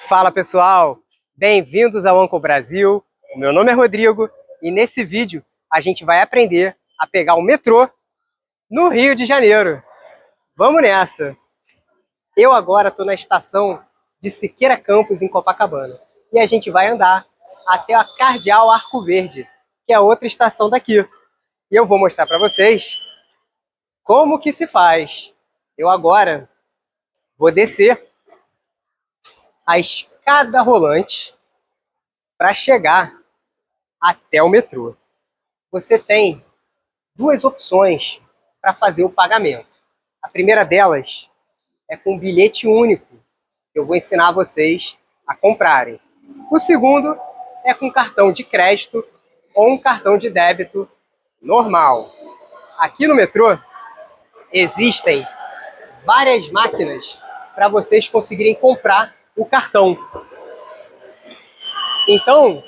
Fala pessoal, bem-vindos ao Anco Brasil. O meu nome é Rodrigo e nesse vídeo a gente vai aprender a pegar o metrô no Rio de Janeiro. Vamos nessa! Eu agora estou na estação de Siqueira Campos, em Copacabana, e a gente vai andar até a Cardeal Arco Verde, que é outra estação daqui. E eu vou mostrar para vocês como que se faz. Eu agora vou descer a escada rolante para chegar até o metrô. Você tem duas opções para fazer o pagamento. A primeira delas é com bilhete único, que eu vou ensinar vocês a comprarem. O segundo é com cartão de crédito ou um cartão de débito normal. Aqui no metrô existem várias máquinas para vocês conseguirem comprar o cartão. Então,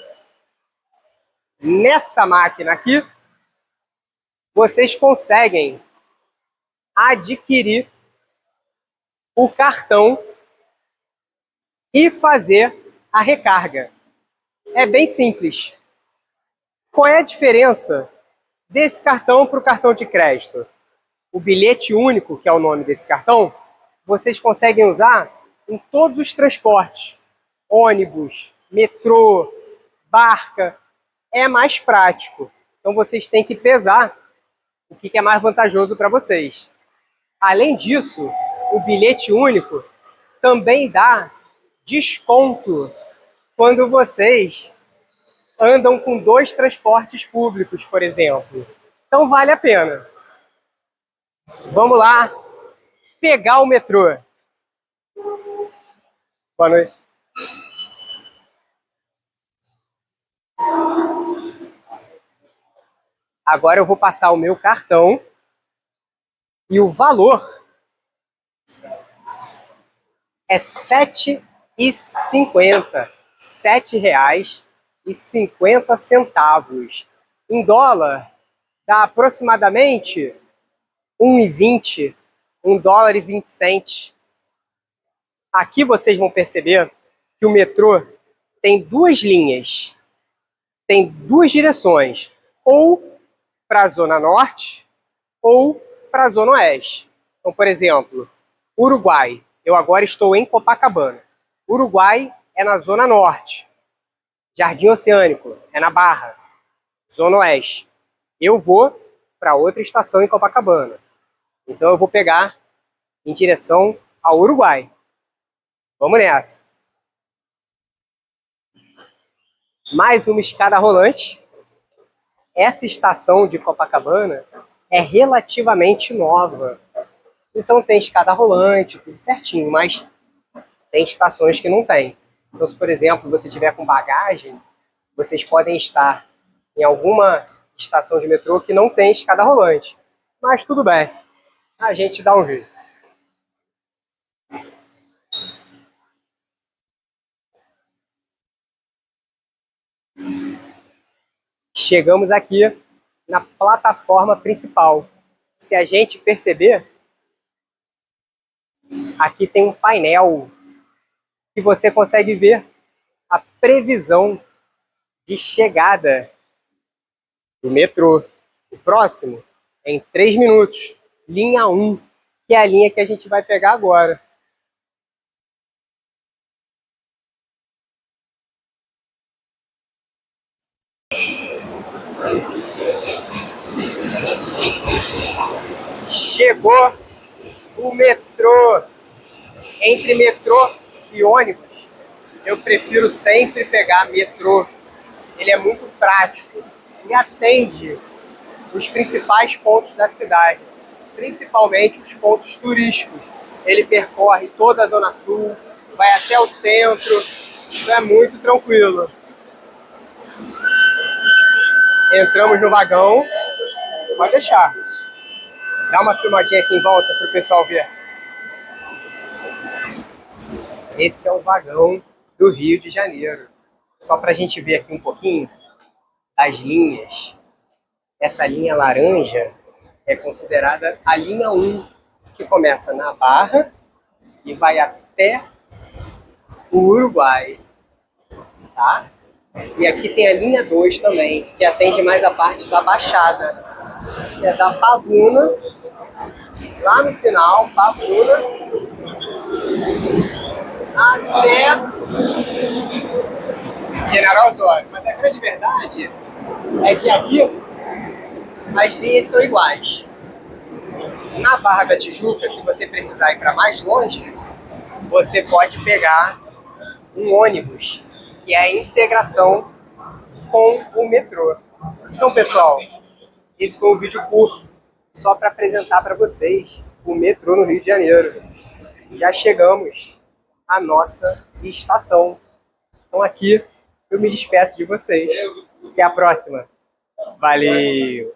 nessa máquina aqui, vocês conseguem adquirir o cartão e fazer a recarga. É bem simples. Qual é a diferença desse cartão para o cartão de crédito? O bilhete único, que é o nome desse cartão, vocês conseguem usar em todos os transportes. Ônibus, metrô, barca. É mais prático. Então vocês têm que pesar o que é mais vantajoso para vocês. Além disso, o bilhete único também dá desconto quando vocês andam com dois transportes públicos, por exemplo. Então vale a pena. Vamos lá pegar o metrô. Boa noite. Agora eu vou passar o meu cartão e o valor é R$ 7,50. R$ 7,50. Em dólar, dá aproximadamente 1,20, $1,20. Aqui vocês vão perceber que o metrô tem duas linhas, tem duas direções, ou para a Zona Norte ou para a Zona Oeste. Então, por exemplo, Uruguai. Eu agora estou em Copacabana. Uruguai é na Zona Norte. Jardim Oceânico é na Barra. Zona Oeste. Eu vou para outra estação em Copacabana. Então eu vou pegar em direção ao Uruguai. Vamos nessa. Mais uma escada rolante. Essa estação de Copacabana é relativamente nova. Então tem escada rolante, tudo certinho, mas tem estações que não tem. Então se, por exemplo, você tiver com bagagem, vocês podem estar em alguma estação de metrô que não tem escada rolante. Mas tudo bem, a gente dá um jeito. Chegamos aqui na plataforma principal. Se a gente perceber, aqui tem um painel que você consegue ver a previsão de chegada do metrô. O próximo é em 3 minutos. Linha 1, que é a linha que a gente vai pegar agora. Chegou o metrô. Entre metrô e ônibus, eu prefiro sempre pegar metrô. Ele é muito prático e atende os principais pontos da cidade, principalmente os pontos turísticos. Ele percorre toda a Zona Sul, vai até o centro, isso é muito tranquilo. Entramos no vagão, pode deixar. Dá uma filmadinha aqui em volta para o pessoal ver. Esse é o vagão do Rio de Janeiro. Só para a gente ver aqui um pouquinho as linhas. Essa linha laranja é considerada a linha 1, que começa na Barra e vai até o Uruguai, tá? E aqui tem a linha 2 também, que atende mais a parte da Baixada, que é da Pavuna, lá no final, Pavuna, até General Osório. Mas a grande verdade é que aqui as linhas são iguais. Na Barra da Tijuca, se você precisar ir para mais longe, você pode pegar um ônibus, que é a integração com o metrô. Então, pessoal, esse foi um vídeo curto, só para apresentar para vocês o metrô no Rio de Janeiro. Já chegamos à nossa estação. Então aqui eu me despeço de vocês. Até a próxima. Valeu!